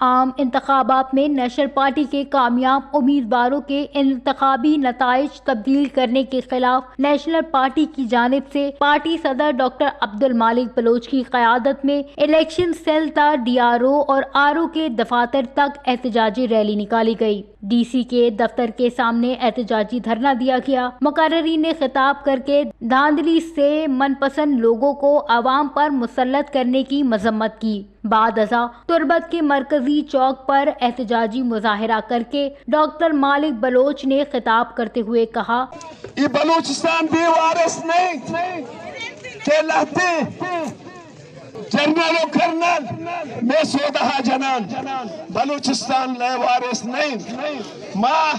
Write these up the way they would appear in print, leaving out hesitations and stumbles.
عام انتخابات میں نیشنل پارٹی کے کامیاب امیدواروں کے انتخابی نتائج تبدیل کرنے کے خلاف نیشنل پارٹی کی جانب سے پارٹی صدر ڈاکٹر عبد المالک بلوچ کی قیادت میں الیکشن سیل تا ڈی آر او اور آر او کے دفاتر تک احتجاجی ریلی نکالی گئی۔ ڈی سی کے دفتر کے سامنے احتجاجی دھرنا دیا گیا۔ مقررین نے خطاب کر کے دھاندلی سے من پسند لوگوں کو عوام پر مسلط کرنے کی مذمت کی۔ بعد ازاں تربت کے مرکزی چوک پر احتجاجی مظاہرہ کر کے ڈاکٹر مالک بلوچ نے خطاب کرتے ہوئے کہا، یہ بلوچستان بھی وارث نہیں کہلاتے جنرل و کرنل میں سودہ جنان بلوچستان لے وارث نہیں ماں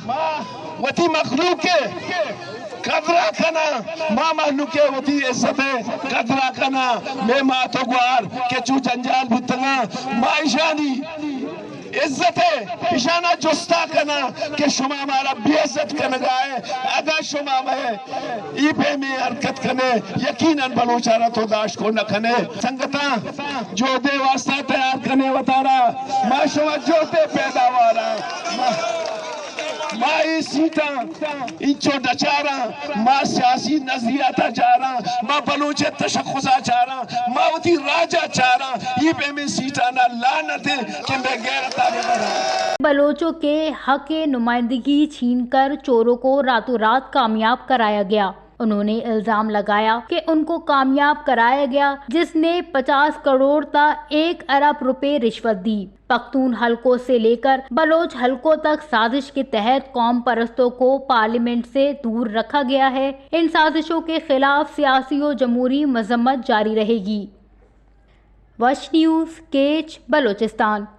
وتی مخلوق قدرہ کنا ماں محلوک وتی عزت قدرہ کنا میں ماں تو گوار کہ چو جنجال بھتنا ماں ایشانی عزت ایشانہ جستا کنا کہ شما مارا بی عزت کنگائے اگر شما میں ای پہ میں حرکت کنے یقیناً بلوچارہ تو داشت کو نہ کنے سنگتاں جو دے واسطہ تیار کنے وطارا ماں شما جو دے پیداوارا ماں ای سیٹاں انچو ڈچارا ماں سیاسی نظریاتا چارا ماں بلوچ تشخصا چارا ماں ہوتی راجہ چارا یہ پہ میں سیٹانا لانت ہے کہ میں غیرتا میں بڑھا۔ بلوچوں کے حق نمائندگی چھین کر چوروں کو راتوں رات کامیاب کرایا گیا۔ انہوں نے الزام لگایا کہ ان کو کامیاب کرایا گیا جس نے 50 کروڑ تا 1 ارب روپے رشوت دی۔ پختون حلقوں سے لے کر بلوچ حلقوں تک سازش کے تحت قوم پرستوں کو پارلیمنٹ سے دور رکھا گیا ہے۔ ان سازشوں کے خلاف سیاسی و جمہوری مذمت جاری رہے گی۔ وش نیوز، کیچ، بلوچستان۔